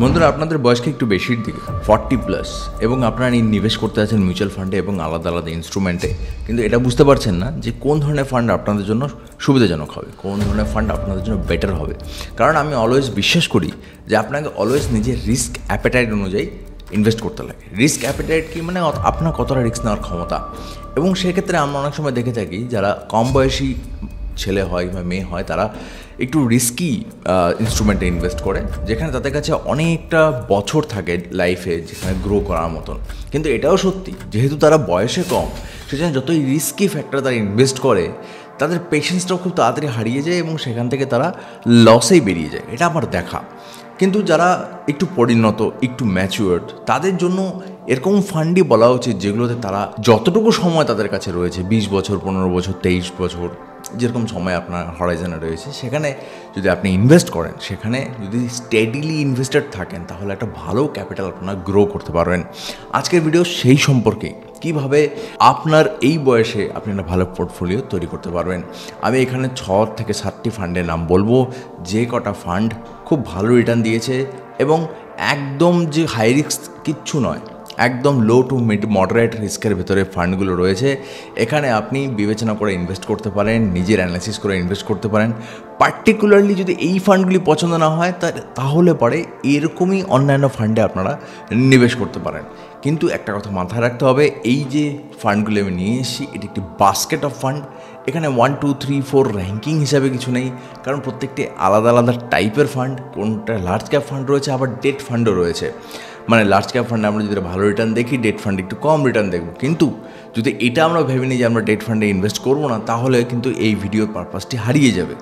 বন্ধুরা, আপনাদের বয়স কি একটু বেশির দিকে 40+ এবং আপনারা নিবেশ করতে আছেন মিউচুয়াল ফান্ডে এবং আলাদা আলাদা ইনস্ট্রুমেন্টে, কিন্তু এটা বুঝতে পারছেন না যে কোন ধরনের ফান্ড আপনাদের জন্য সুবিধাজনক হবে, কোন ধরনের ফান্ড আপনাদের জন্য বেটার হবে। কারণ আমি অলওয়েজ বিশ্বাস করি যে আপনাকে অলওয়েজ নিজের রিস্ক অ্যাপেটাইট অনুযায়ী ইনভেস্ট করতে লাগে। রিস্ক অ্যাপেটাইট কি মানে আপনার কতটা রিস্ক নেওয়ার ক্ষমতা। এবং সেক্ষেত্রে আমরা অনেক সময় দেখে থাকি যারা কম বয়সী ছেলে হয় বা মেয়ে হয় তারা একটু রিস্কি ইনস্ট্রুমেন্টে ইনভেস্ট করে, যেখানে তাদের কাছে অনেকটা বছর থাকে লাইফে যেখানে গ্রো করার মতন। কিন্তু এটাও সত্যি, যেহেতু তারা বয়সে কম, সেজন্য যতই রিস্কি ফ্যাক্টর তারা ইনভেস্ট করে তাদের পেশেন্সটাও খুব তাড়াতাড়ি হারিয়ে যায় এবং সেখান থেকে তারা লসেই বেরিয়ে যায়। এটা আমার দেখা। কিন্তু যারা একটু পরিণত, একটু ম্যাচিওর্ড, তাদের জন্য এরকম ফান্ডই বলা উচিত যেগুলোতে তারা যতটুকু সময় তাদের কাছে রয়েছে, 20 বছর, 15 বছর, 23 বছর, যেরকম সময় আপনার হরাইজনে রয়েছে, সেখানে যদি আপনি ইনভেস্ট করেন, সেখানে যদি স্টেডিলি ইনভেস্টেড থাকেন, তাহলে একটা ভালো ক্যাপিটাল আপনারা গ্রো করতে পারবেন। আজকের ভিডিও সেই সম্পর্কে, কীভাবে আপনার এই বয়সে আপনি একটা ভালো পোর্টফোলিও তৈরি করতে পারবেন। আমি এখানে 6 থেকে 7টি ফান্ডের নাম বলবো, যে কটা ফান্ড খুব ভালো রিটার্ন দিয়েছে এবং একদম যে হাই রিস্ক কিচ্ছু নয়, একদম লো টু মিড মডারেট রিস্কের ভেতরে ফান্ডগুলো রয়েছে। এখানে আপনি বিবেচনা করে ইনভেস্ট করতে পারেন, নিজের অ্যানালাইসিস করে ইনভেস্ট করতে পারেন। পার্টিকুলারলি যদি এই ফান্ডগুলি পছন্দ না হয় তাহলে পরে এরকমই অন্যান্য ফান্ডে আপনারা নিবেশ করতে পারেন। কিন্তু একটা কথা মাথায় রাখতে হবে, এই যে ফান্ডগুলি আমি নিয়ে এসেছি, এটি একটি বাস্কেট অফ ফান্ড। এখানে 1, 2, 3, 4 র্যাঙ্কিং হিসাবে কিছু নেই, কারণ প্রত্যেকটি আলাদা আলাদা টাইপের ফান্ড। কোনটা লার্জ ক্যাপ ফান্ড রয়েছে, আবার ডেট ফান্ডও রয়েছে। মানে লার্জ ক্যাপ ফান্ডে আমরা যদি ভালো রিটার্ন দেখি, ডেট ফান্ডে একটু কম রিটার্ন দেখব। কিন্তু যদি এটা আমরা ভেবে নিই যে আমরা ডেট ফান্ডে ইনভেস্ট করবো না, তাহলে কিন্তু এই ভিডিওর পারপাসটি হারিয়ে যাবে।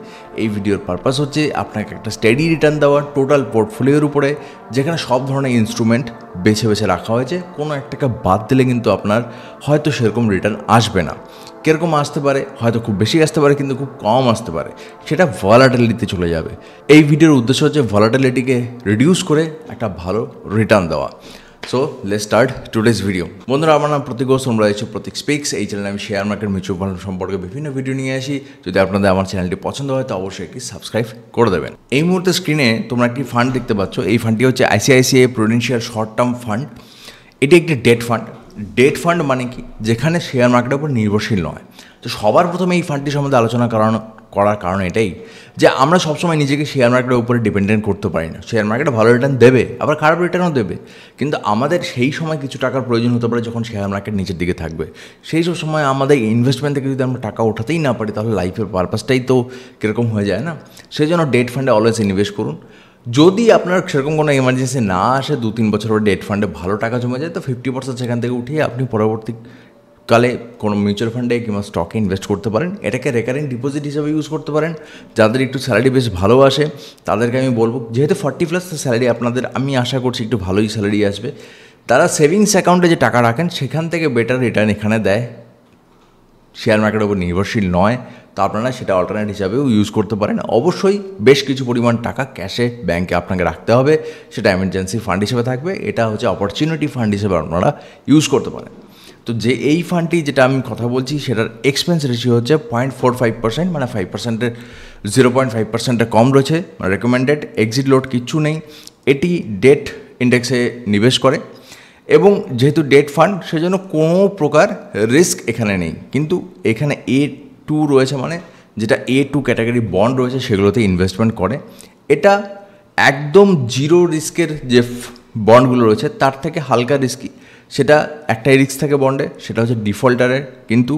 এই ভিডিওর পারপাস হচ্ছে আপনাকে একটা স্টেডি রিটার্ন দেওয়া টোটাল পোর্টফোলিওর উপরে, যেখানে সব ধরনের ইনস্ট্রুমেন্ট বেছে বেছে রাখা হয়েছে। কোনো একটাকে বাদ দিলে কিন্তু আপনার হয়তো সেরকম রিটার্ন আসবে না। কীরকম আসতে পারে, হয়তো খুব বেশি আসতে পারে, কিন্তু খুব কম আসতে পারে, সেটা ভলাটিলিটিতে চলে যাবে। এই ভিডিওর উদ্দেশ্য হচ্ছে ভলাটিলিটিকে রিডিউস করে একটা ভালো রিটার্ন দেওয়া। So let's start today's video. বন্ধুরা, আমার নাম প্রতীক ঘোষ, তোমরা রয়েছে প্রতীক স্পিক্স। এই চ্যানেলে আমি শেয়ার মার্কেট, মিউচুয়াল ফান্ড সম্পর্কে বিভিন্ন ভিডিও নিয়ে আসি। যদি আপনাদের আমার চ্যানেলটি পছন্দ হয় তো অবশ্যই একটি সাবস্ক্রাইব করে দেবেন। এই মুহূর্তে স্ক্রিনে তোমরা একটি ফান্ড দেখতে পাচ্ছ। এই ফান্ডটি হচ্ছে ICICI Prudential short term fund. এটি একটি ডেট ফান্ড। ডেট ফান্ড মানে কি, যেখানে শেয়ার মার্কেটের উপর নির্ভরশীল নয়। তো সবার প্রথমে এই ফান্ডটি সম্বন্ধে আলোচনা করার কারণ এটাই যে আমরা সবসময় নিজেকে শেয়ার মার্কেটের উপরে ডিপেন্ডেন্ট করতে পারি না। শেয়ার মার্কেটে ভালো রিটার্ন দেবে, আবার খারাপ রিটার্নও দেবে, কিন্তু আমাদের সেই সময় কিছু টাকার প্রয়োজন হতে পারে যখন শেয়ার মার্কেট নিচের দিকে থাকবে। সেই সব সময় আমাদের ইনভেস্টমেন্ট থেকে যদি আমরা টাকা ওঠাতেই না পারি, তাহলে লাইফের পারপাসটাই তো কীরকম হয়ে যায় না। সেই জন্য ডেট ফান্ডে অলওয়েজ ইনভেস্ট করুন। যদি আপনার সেরকম কোনো এমার্জেন্সি না আসে, 2-3 বছর পর ডেট ফান্ডে ভালো টাকা জমে যায়, তো 50% সেখান থেকে উঠিয়ে আপনি পরবর্তীকালে কোনো মিউচুয়াল ফান্ডে কিংবা স্টকে ইনভেস্ট করতে পারেন। এটাকে রেকারিং ডিপোজিট হিসাবে ইউজ করতে পারেন। যাদের একটু স্যালারি বেশ ভালো আসে তাদেরকে আমি বলবো, যেহেতু 40+ স্যালারি আপনাদের, আমি আশা করছি একটু ভালোই স্যালারি আসবে, তারা সেভিংস অ্যাকাউন্টে যে টাকা রাখেন সেখান থেকে বেটার রিটার্ন এখানে দেয়, শেয়ার মার্কেটের উপর নির্ভরশীল নয়। তো আপনারা সেটা অল্টারনেট হিসাবেও ইউজ করতে পারেন। অবশ্যই বেশ কিছু পরিমাণ টাকা ক্যাশে ব্যাংকে আপনাকে রাখতে হবে, সেটা এমার্জেন্সি ফান্ড হিসেবে থাকবে। এটা হচ্ছে অপরচুনিটি ফান্ড হিসেবে আপনারা ইউজ করতে পারেন। তো যে এই ফান্ডটি যেটা আমি কথা বলছি, সেটার এক্সপেন্স রেশিও হচ্ছে 0.45%, মানে 5%, 0.5% কম রয়েছে, মানে রেকমেন্ডেড। এক্সিট লোড কিচ্ছু নেই। এটি ডেট ইন্ডেক্সে নিবেশ করে এবং যেহেতু ডেট ফান্ড, সেজন্য কোনো প্রকার রিস্ক এখানে নেই। কিন্তু এখানে A2 রয়েছে, মানে যেটা A2 ক্যাটাগরি বন্ড রয়েছে সেগুলোতে ইনভেস্টমেন্ট করে। এটা একদম জিরো রিস্কের যে বন্ডগুলো রয়েছে তার থেকে হালকা রিস্কি। সেটা একটাই রিস্ক থাকে বন্ডে, সেটা হচ্ছে ডিফল্টারের। কিন্তু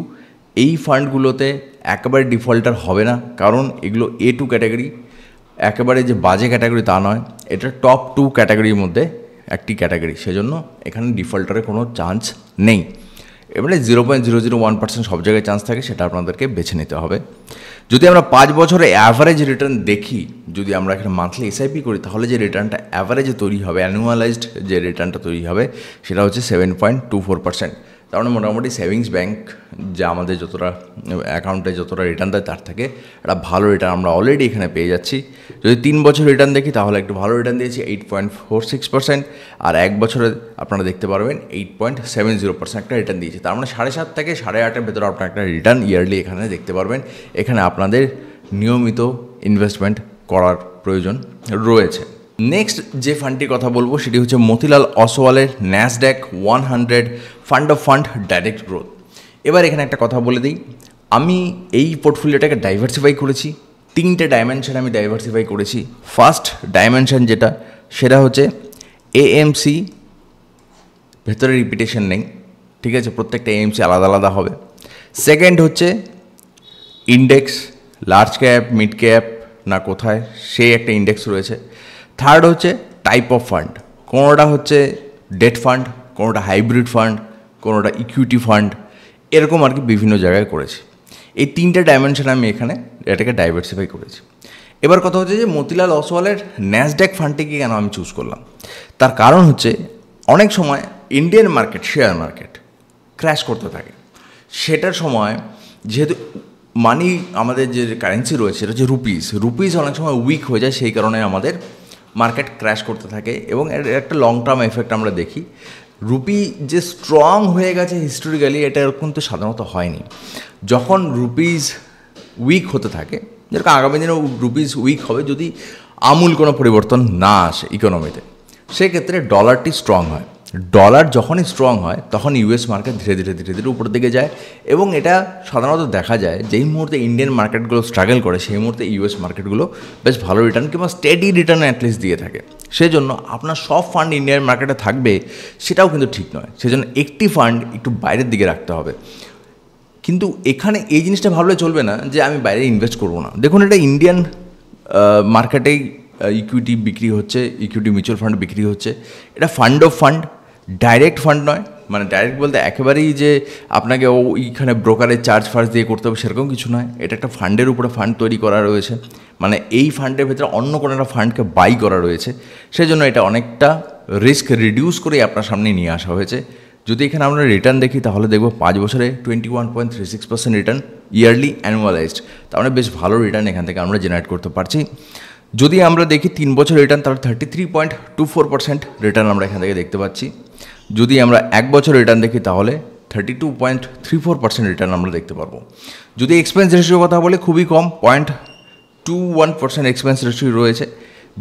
এই ফান্ডগুলোতে একেবারে ডিফল্টার হবে না, কারণ এগুলো A2 ক্যাটাগরি, একেবারে যে বাজে ক্যাটাগরি তা নয়। এটা টপ 2 ক্যাটাগরির মধ্যে একটি ক্যাটাগরি, সেজন্য এখানে ডিফল্টারের কোনো চান্স নেই। এবারে 0.001% সব জায়গায় চান্স থাকে, সেটা আপনাদেরকে বেছে নিতে হবে। যদি আমরা 5 বছরে অ্যাভারেজ রিটার্ন দেখি, যদি আমরা এখানে মান্থলি SIP করি, তাহলে যে রিটার্নটা অ্যাভারেজে তৈরি হবে, অ্যানুয়ালাইজড যে রিটার্নটা তৈরি হবে, সেটা হচ্ছে 7.24%। তার মানে মোটামুটি সেভিংস ব্যাংক যা আমাদের যতটা অ্যাকাউন্টে যতটা রিটার্ন দেয় তার থেকে একটা ভালো রিটার্ন আমরা অলরেডি এখানে পেয়ে যাচ্ছি। যদি 3 বছর রিটার্ন দেখি, তাহলে একটু ভালো রিটার্ন দিয়েছি, 8.46%। আর 1 বছরে আপনারা দেখতে পারবেন 8.70% একটা রিটার্ন দিয়েছে। তার মানে 7.5 থেকে 8.5-এর ভেতরে আপনার একটা রিটার্ন ইয়ারলি এখানে দেখতে পারবেন। এখানে আপনাদের নিয়মিত ইনভেস্টমেন্ট করার প্রয়োজন রয়েছে। নেক্সট যে ফান্ডটির কথা বলবো সেটি হচ্ছে মতিলাল অসওয়ালের Nasdaq 100 fund of fund direct growth. এবার এখানে একটা কথা বলে দিই, আমি এই পোর্টফোলিওটাকে ডাইভার্সিফাই করেছি, 3টে ডাইমেনশন আমি ডাইভার্সিফাই করেছি। ফার্স্ট ডাইমেনশন যেটা সেটা হচ্ছে এএমসি, ভেতরে রিপিটেশন নেই, ঠিক আছে, প্রত্যেকটা এএমসি আলাদা আলাদা হবে। সেকেন্ড হচ্ছে index, large cap, mid cap না কোথায় সেই একটা ইন্ডেক্স রয়েছে। থার্ড হচ্ছে টাইপ অফ ফান্ড, কোনোটা হচ্ছে ডেট ফান্ড, কোনোটা হাইব্রিড ফান্ড, কোনোটা ইকুইটি ফান্ড, এরকম আর কি বিভিন্ন জায়গায় করেছি। এই 3টে ডাইমেনশন আমি এখানে এটাকে ডাইভার্সিফাই করেছি। এবার কথা হচ্ছে যে মতিলাল অসওয়ালের ন্যাসড্যাক ফান্ডটিকে কেন আমি চুজ করলাম, তার কারণ হচ্ছে অনেক সময় Indian market, share market crash করতে থাকে, সেটার সময় যেহেতু মানি আমাদের যে কারেন্সি রয়েছে সেটা হচ্ছে রুপিস অনেক সময় উইক হয়ে যায়, সেই কারণে আমাদের মার্কেট ক্র্যাশ করতে থাকে এবং এর একটা লং টার্ম এফেক্ট আমরা দেখি। রুপি যে স্ট্রং হয়ে গেছে হিস্টোরিক্যালি, এটা এরকম তো সাধারণত হয়নি। যখন রুপিস উইক হতে থাকে, যেরকম আগামী দিনে রুপিস উইক হবে যদি আমূল কোনো পরিবর্তন না আসে ইকোনমিতে, সেক্ষেত্রে ডলারটি স্ট্রং হয়। ডলার যখনই স্ট্রং হয় তখন ইউএস মার্কেট ধীরে ধীরে উপরের দিকে যায় এবং এটা সাধারণত দেখা যায় যেই মুহূর্তে ইন্ডিয়ান মার্কেটগুলো স্ট্রাগল করে সেই মুহূর্তে ইউএস মার্কেটগুলো বেশ ভালো রিটার্ন কিংবা স্টেডি রিটার্ন অ্যাটলিস্ট দিয়ে থাকে। সেই জন্য আপনার সব ফান্ড ইন্ডিয়ান মার্কেটে থাকবে সেটাও কিন্তু ঠিক নয়, সেই জন্য একটি ফান্ড একটু বাইরের দিকে রাখতে হবে। কিন্তু এখানে এই জিনিসটা ভাবলে চলবে না যে আমি বাইরে ইনভেস্ট করবো না। দেখুন, এটা ইন্ডিয়ান মার্কেটেই ইকুইটি বিক্রি হচ্ছে, ইকুইটি মিউচুয়াল ফান্ড বিক্রি হচ্ছে। এটা fund of fund, direct fund নয়। মানে ডাইরেক্ট বলতে একেবারেই যে আপনাকে এইখানে ব্রোকারের চার্জ ফার্জ দিয়ে করতে হবে সেরকম কিছু নয়। এটা একটা ফান্ডের উপরে ফান্ড তৈরি করা রয়েছে, মানে এই ফান্ডের ভেতরে অন্য কোনো একটা ফান্ডকে বাই করা রয়েছে, সেই জন্য এটা অনেকটা রিস্ক রিডিউস করে আপনার সামনে নিয়ে আসা হয়েছে। যদি এখানে আমরা রিটার্ন দেখি তাহলে দেখব 5 বছরে 21.36% রিটার্ন ইয়ারলি অ্যানুয়ালাইজড, তার মানে বেশ ভালো রিটার্ন এখান থেকে আমরা জেনারেট করতে পারছি। যদি আমরা দেখি 3 বছর রিটার্ন, তাহলে 33.24% রিটার্ন আমরা এখান থেকে দেখতে পাচ্ছি। যদি আমরা 1 বছর রিটার্ন দেখি তাহলে 32.34% রিটার্ন আমরা দেখতে পারবো। যদি এক্সপেন্স রেশিওর কথা বলে খুবই কম, 0.21% এক্সপেন্স রেশিও রয়েছে।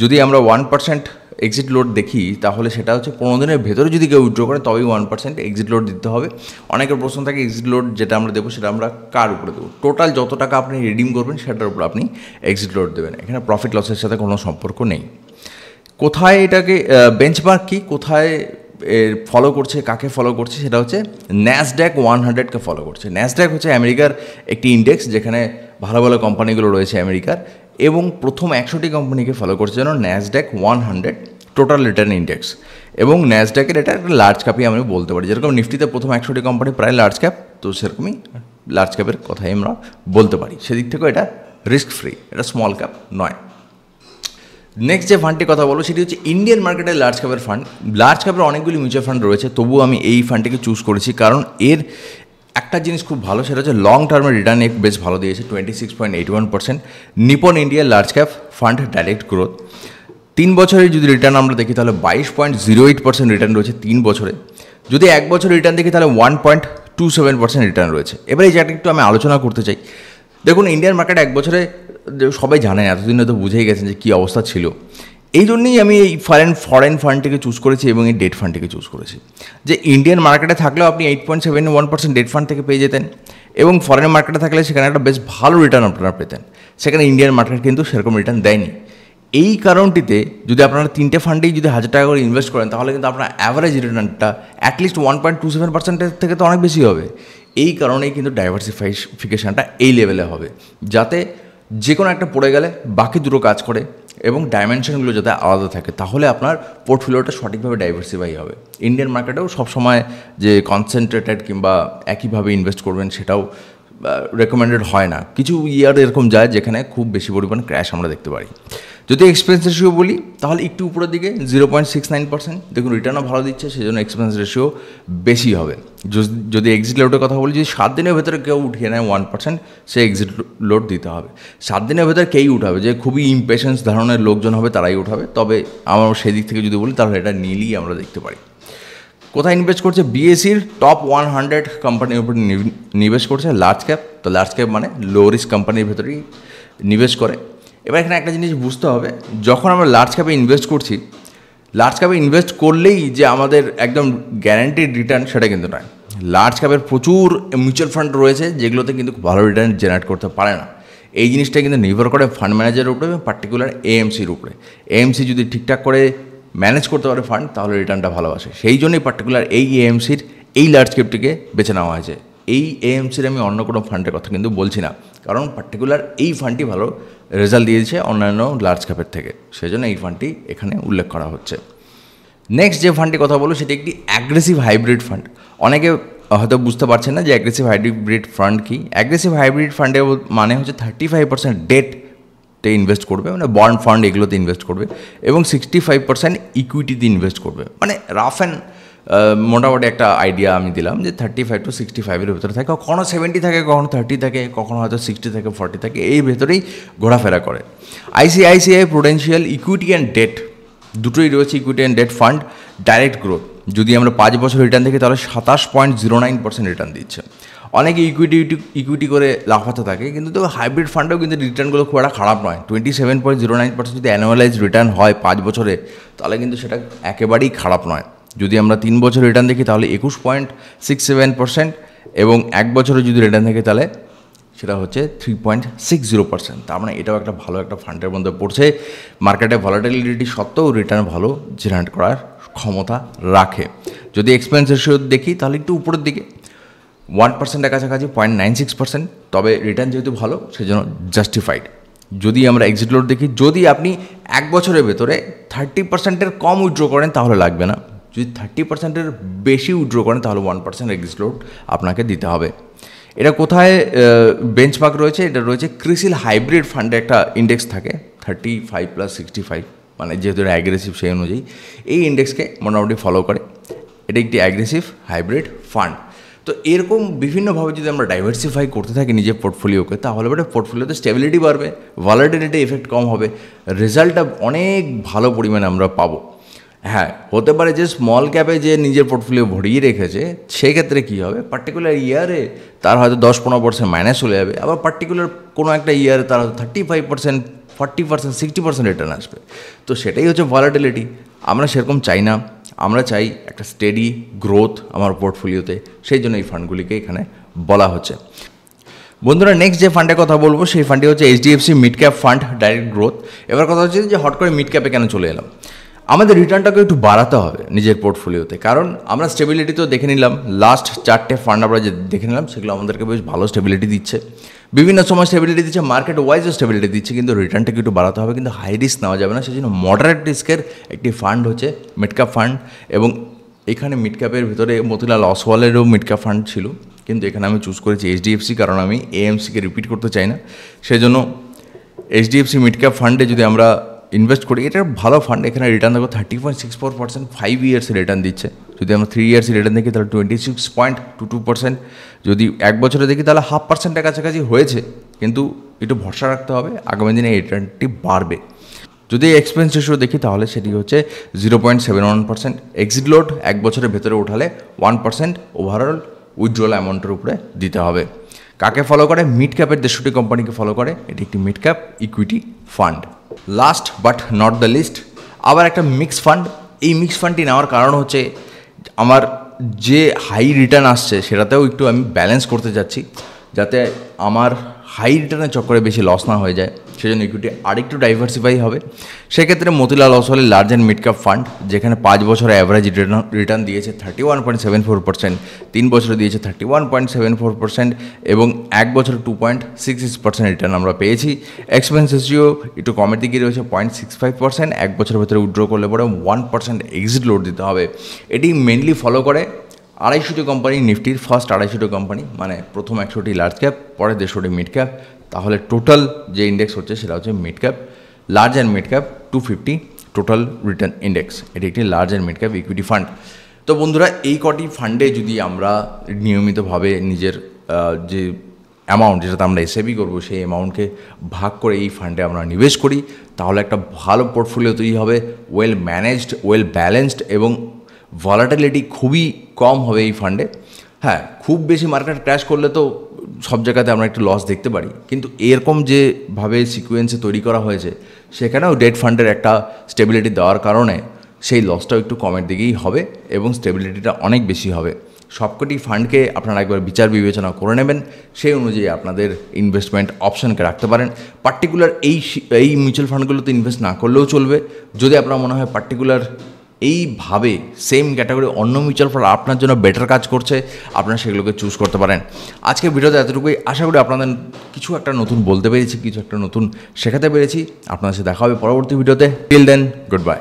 যদি আমরা 1% এক্সিট লোড দেখি তাহলে সেটা হচ্ছে 15 দিনের ভেতরে যদি কেউ উইথড্র করে তবেই 1% এক্সিট লোড দিতে হবে। অনেকের প্রশ্ন থাকে এক্সিট লোড যেটা আমরা দেবো সেটা আমরা কার উপরে দেবো? টোটাল যত টাকা আপনি রিডিম করবেন সেটার উপর আপনি এক্সিট লোড দেবেন, এখানে প্রফিট লসের সাথে কোনো সম্পর্ক নেই। কোথায় এটাকে বেঞ্চমার্ক কি, কোথায় ফলো করছে, কাকে ফলো করছে, সেটা হচ্ছে ন্যাসড্যাক 100কে ফলো করছে। ন্যাসড্যাক হচ্ছে আমেরিকার একটি ইন্ডেক্স যেখানে ভালো ভালো কোম্পানিগুলো রয়েছে আমেরিকার, এবং প্রথম 100টি কোম্পানিকে ফলো করছে যেন ন্যাসড্যাক 100 টোটাল রিটার্ন ইন্ডেক্স। এবং ন্যাসড্যাকের এটা একটা লার্জ ক্যাপই আমি বলতে পারি, যেরকম নিফটিতে প্রথম 100টি কোম্পানি প্রায় লার্জ ক্যাপ, তো সেরকমই লার্জ ক্যাপের কথাই আমরা বলতে পারি। সেদিক থেকেও এটা রিস্ক ফ্রি, এটা স্মল ক্যাপ নয়। নেক্সট যে ফান্ডটির কথা বলবো সেটি হচ্ছে ইন্ডিয়ান মার্কেটের লার্জ ক্যাপের ফান্ড। লার্জ ক্যাপের অনেকগুলি মিউচুয়াল ফান্ড রয়েছে, তবুও আমি এই ফান্ডটিকে চুজ করেছি কারণ এর একটা জিনিস খুব ভালো, সেটা হচ্ছে লং টার্মের রিটার্ন বেশ ভালো দিয়েছে, 26.81%। Nipon India large cap fund direct growth 3 বছরে যদি রিটার্ন আমরা দেখি তাহলে 22.08% রিটার্ন রয়েছে 3 বছরে। যদি 1 বছর রিটার্ন দেখি তাহলে 1.27% রিটার্ন রয়েছে। এবার এই জায়গাটা একটু আমি আলোচনা করতে চাই। দেখুন, ইন্ডিয়ান মার্কেট 1 বছরে সবাই জানেন, এতদিনে তো বুঝেই গেছেন যে কী অবস্থা ছিল। এই জন্যই আমি এই ফরেন ফান্ডটিকে চুজ করেছি এবং এই ডেট ফান্ডটিকে চুজ করেছি, যে ইন্ডিয়ান মার্কেটে থাকলেও আপনি 8.71% ডেট ফান্ড থেকে পেয়ে যেতেন এবং ফরেন মার্কেটে থাকলে সেখানে একটা বেশ ভালো রিটার্ন আপনারা পেতেন। সেখানে ইন্ডিয়ান মার্কেট কিন্তু সেরকম রিটার্ন দেয়নি। এই কারণটিতে যদি আপনারা 3টে ফান্ডেই যদি 1000 টাকা করে ইনভেস্ট করেন তাহলে কিন্তু আপনার অ্যাভারেজ রিটার্নটা অ্যাটলিস্ট 1.27%-এর থেকে তো অনেক বেশি হবে। এই কারণেই কিন্তু ডাইভার্সিফিকেশানটা এই লেভেলে হবে, যাতে যে কোনো একটা পড়ে গেলে বাকি দুটো কাজ করে এবং ডাইমেনশনগুলো যাতে আলাদা থাকে, তাহলে আপনার পোর্টফোলিওটা সঠিকভাবে ডাইভার্সিফাই হবে। ইন্ডিয়ান মার্কেটেও সবসময় যে কনসেন্ট্রেটেড কিংবা একইভাবে ইনভেস্ট করবেন সেটাও রেকমেন্ডেড হয় না। কিছু ইয়ার এরকম যায় যেখানে খুব বেশি পরিমাণ ক্র্যাশ আমরা দেখতে পারি। যদি এক্সপেন্স রেশিও বলি তাহলে একটু উপরের দিকে 0.69%। দেখুন, রিটার্নও ভালো দিচ্ছে, সেই জন্য এক্সপেন্স রেশিও বেশি হবে। যদি এক্সিট লোডের কথা বলি, যদি 7 দিনের ভেতরে কেউ উঠিয়ে নেয় 1%, সে এক্সিট লোড দিতে হবে। 7 দিনের ভেতরে কেই উঠাবে, যে খুবই ইমপেশেন্স ধরনের লোকজন হবে তারাই উঠাবে। তবে আমার সেদিক থেকে যদি বলি তাহলে এটা নীলই আমরা দেখতে পারি। কোথায় ইনভেস্ট করছে? বিএসির টপ 100 কোম্পানির উপর নিবেশ করছে লার্জ ক্যাপ। তো লার্জ ক্যাপ মানে লো রিস্ক কোম্পানির ভেতরেই নিবেশ করে এবার এখানে একটা জিনিস বুঝতে হবে, যখন আমরা লার্জ ক্যাপে ইনভেস্ট করছি, লার্জ ক্যাপে ইনভেস্ট করলেই যে আমাদের একদম গ্যারান্টিড রিটার্ন সেটা কিন্তু নয়। লার্জ ক্যাপের প্রচুর মিউচুয়াল ফান্ড রয়েছে যেগুলোতে কিন্তু ভালো রিটার্ন জেনারেট করতে পারে না। এই জিনিসটা কিন্তু নির্ভর করে ফান্ড ম্যানেজারের উপরে এবং পার্টিকুলার এএমসির উপরে। এএমসি যদি ঠিকঠাক করে ম্যানেজ করতে পারে ফান্ড, তাহলে রিটার্নটা ভালো আসে। সেই জন্যই পার্টিকুলার এই এএমসির এই লার্জ ক্যাপটিকে বেছে নেওয়া হয়েছে। এই এএমসির আমি অন্য কোনো ফান্ডের কথা কিন্তু বলছি না, কারণ পার্টিকুলার এই ফান্ডটি ভালো রেজাল্ট দিয়েছে অন্যান্য লার্জ ক্যাপের থেকে, সেই জন্য এই ফান্ডটি এখানে উল্লেখ করা হচ্ছে। নেক্সট যে ফান্ডটির কথা বলবো সেটি একটি অ্যাগ্রেসিভ হাইব্রিড ফান্ড। অনেকে হয়তো বুঝতে পারছেন না যে অ্যাগ্রেসিভ হাইব্রিড ফান্ড কি। অ্যাগ্রেসিভ হাইব্রিড ফান্ডের মানে হচ্ছে 35% ডেটে ইনভেস্ট করবে, মানে বন্ড ফান্ড এগুলোতে ইনভেস্ট করবে, এবং 65% ইকুইটিতে ইনভেস্ট করবে। মানে রাফ অ্যান্ড মোটামুটি একটা আইডিয়া আমি দিলাম যে 35 to 65-এর ভেতরে থাকে, কখনো 70 থাকে, কখনো 30 থাকে, কখনো হয়তো 60 থাকে, 40 থাকে, এই ভেতরেই ঘোরাফেরা করে। ICICI prudential equity and debt দুটোই রয়েছে, equity and debt fund. Direct growth যদি আমরা 5 বছর রিটার্ন দেখি তাহলে 27.09% রিটার্ন দিচ্ছে। অনেকে ইকুইটি করে লাফাতে থাকে, কিন্তু তো হাইব্রিড ফান্ডেও কিন্তু রিটার্নগুলো খুব একটা খারাপ নয়। 27.09% যদি অ্যানুয়ালাইজ রিটার্ন হয় 5 বছরে, তাহলে কিন্তু সেটা একেবারেই খারাপ নয়। যদি আমরা 3 বছর রিটার্ন দেখি তাহলে 21.67%, এবং 1 বছরে যদি রিটার্ন দেখি তাহলে সেটা হচ্ছে 3.60%। তার মানে এটাও একটা ভালো একটা ফান্ডের মধ্যে পড়ছে। মার্কেটে ভলাটিলিটি সত্ত্বেও রিটার্ন ভালো জেনারেট করার ক্ষমতা রাখে। যদি এক্সপেন্স রেশিও দেখি তাহলে একটু উপরের দিকে, 1%-এর কাছাকাছি, 0.96%, তবে রিটার্ন যেহেতু ভালো সেজন্য জাস্টিফাইড। যদি আমরা এক্সিট লোড দেখি, যদি আপনি 1 বছরের ভেতরে 30%-এর কম উইথড্র করেন তাহলে লাগবে না, যদি 30%-এর বেশি উইথড্র করেন তাহলে 1% এক্সিট লোড আপনাকে দিতে হবে। এটা কোথায় বেঞ্চমার্ক রয়েছে? এটা রয়েছে ক্রিসিল হাইব্রিড ফান্ডে একটা ইন্ডেক্স থাকে 35+65, মানে যেহেতু এটা অ্যাগ্রেসিভ সেই অনুযায়ী এই ইন্ডেক্সকে মোটামুটি ফলো করে। এটা একটি অ্যাগ্রেসিভ হাইব্রিড ফান্ড। তো এরকম বিভিন্নভাবে যদি আমরা ডাইভার্সিফাই করতে থাকি নিজের পোর্টফোলিওকে, তাহলে পরে পোর্টফোলিওতে স্টেবিলিটি বাড়বে, ভলাটিলিটি এফেক্ট কম হবে, রেজাল্টটা অনেক ভালো পরিমাণে আমরা পাবো। হ্যাঁ, হতে পারে যে স্মল ক্যাপে যে নিজের পোর্টফোলিও ভরিয়ে রেখেছে সেক্ষেত্রে কী হবে, পার্টিকুলার ইয়ারে তার হয়তো 10-15% মাইনাস চলে যাবে, আবার পার্টিকুলার কোনো একটা ইয়ারে তার হয়তো 35%, 40%, 60% রিটার্ন আসবে। তো সেটাই হচ্ছে ভলাটিলিটি। আমরা সেরকম চাই না, আমরা চাই একটা স্টেডি গ্রোথ আমার পোর্টফোলিওতে, সেই জন্য এই ফান্ডগুলিকে এখানে বলা হচ্ছে। বন্ধুরা, নেক্সট যে ফান্ডের কথা বলবো সেই ফান্ডটি হচ্ছে HDFC mid cap fund direct growth. এবার কথা হচ্ছে যে হট করে মিড ক্যাপে কেন চলে এলাম। আমাদের রিটার্নটাকে একটু বাড়াতে হবে নিজের পোর্টফোলিওতে, কারণ আমরা স্টেবিলিটি তো দেখে নিলাম, লাস্ট 4টে ফান্ড আমরা যে দেখে নিলাম সেগুলো আমাদেরকে বেশ ভালো স্টেবিলিটি দিচ্ছে, বিভিন্ন সময় স্টেবিলিটি দিচ্ছে, মার্কেট ওয়াইজও স্টেবিলিটি দিচ্ছে, কিন্তু রিটার্নটাকে একটু বাড়াতে হবে, কিন্তু হাই রিস্ক নেওয়া যাবে না। সেই জন্য মডারেট রিস্কের একটি ফান্ড হচ্ছে মিড ক্যাপ ফান্ড, এবং এখানে মিড ক্যাপের ভিতরে মতিলাল অসওয়ালেরও মিড ক্যাপ ফান্ড ছিল, কিন্তু এখানে আমি চুজ করেছি এইচডিএফসি, কারণ আমি এএমসিকে রিপিট করতে চাই না। সেই জন্য এইচডিএফসি মিড ক্যাপ ফান্ডে যদি আমরা ইনভেস্ট করি, এটা ভালো ফান্ড। এখানে রিটার্ন দেখো 30.64%, 5 ইয়ার্সে রিটার্ন দিচ্ছে। যদি আমরা 3 ইয়ার্সে রিটার্ন দেখি তাহলে 26.22%, যদি 1 বছরে দেখি তাহলে 0.5%-এর কাছাকাছি হয়েছে, কিন্তু একটু ভরসা রাখতে হবে, আগামী দিনে এই রিটার্নটি বাড়বে। যদি এক্সপেন্স রেশিও দেখি তাহলে সেটি হচ্ছে 0.71%। এক্সিট লোড 1 বছরের ভেতরে উঠালে 1% ওভারঅল উইথড্রল অ্যামাউন্টের উপরে দিতে হবে। কাকে ফলো করে? মিড ক্যাপের 63টি কোম্পানিকে ফলো করে। এটি একটি mid cap equity fund. Last but not the least, আবার একটা মিক্স ফান্ড। এই মিক্স ফান্ডটি নেওয়ার কারণ হচ্ছে আমার যে হাই রিটার্ন আসছে সেটাতেও একটু আমি ব্যালেন্স করতে যাচ্ছি, যাতে আমার হাই রিটার্নের চক্করে বেশি লস না হয়ে যায়। সেজন্য ইকুইটি আরেকটু ডাইভার্সিফাই হবে। সেক্ষেত্রে মতিলাল অসওয়ালের large and mid cap fund, যেখানে 5 বছরে অ্যাভারেজ রিটার্ন দিয়েছে 31.74%, 3 বছরে দিয়েছে 31.74%, এবং 1 বছরে 2.66% রিটার্ন আমরা পেয়েছি। এক্সপেন্স রেশিও একটু কমের দিকে রয়েছে 0.65%। 1 বছরের ভেতরে উইথড্র করলে পরে 1% এক্সিট লোড দিতে হবে। এটি মেনলি ফলো করে 250টি কোম্পানি, নিফটির ফার্স্ট 250টি কোম্পানি, মানে প্রথম 100টি লার্জ ক্যাপ, পরে 150টি মিড ক্যাপ, তাহলে টোটাল যে ইন্ডেক্স হচ্ছে সেটা হচ্ছে mid cap large and mid cap 250 total return index. এটি একটি large and mid cap equity fund. তো বন্ধুরা, এই কটি ফান্ডে যদি আমরা নিয়মিতভাবে নিজের যে অ্যামাউন্ট, যেটাতে আমরা এসএবি করবো, সেই অ্যামাউন্টকে ভাগ করে এই ফান্ডে আমরা নিবেশ করি, তাহলে একটা ভালো পোর্টফোলিও তৈরি হবে, ওয়েল ম্যানেজড, ওয়েল ব্যালেন্সড, এবং ভলাটিলিটি খুবই কম হবে এই ফান্ডে। হ্যাঁ, খুব বেশি মার্কেট ক্র্যাশ করলে তো সব জায়গাতে আমরা একটু লস দেখতে পারি, কিন্তু এরকম যেভাবে সিকোয়েন্সে তৈরি করা হয়েছে সেখানেও ডেট ফান্ডের একটা স্টেবিলিটি দেওয়ার কারণে সেই লসটাও একটু কমের দিকেই হবে এবং স্টেবিলিটিটা অনেক বেশি হবে। সবকটি ফান্ডকে আপনারা একবার বিচার বিবেচনা করে নেবেন, সেই অনুযায়ী আপনাদের ইনভেস্টমেন্ট অপশানকে রাখতে পারেন। পার্টিকুলার এই মিউচুয়াল ফান্ডগুলোতে ইনভেস্ট না করলেও চলবে। যদি আপনার মনে হয় পার্টিকুলার এইভাবে সেম ক্যাটাগরি অন্য মিউচুয়াল ফান্ড আপনার জন্য বেটার কাজ করছে, আপনারা সেগুলোকে চুজ করতে পারেন। আজকের ভিডিওতে এতটুকুই। আশা করি আপনাদের কিছু একটা নতুন বলতে পেরেছি, কিছু একটা নতুন শেখাতে পেরেছি। আপনাদের সাথে দেখা হবে পরবর্তী ভিডিওতে। Till then, good by.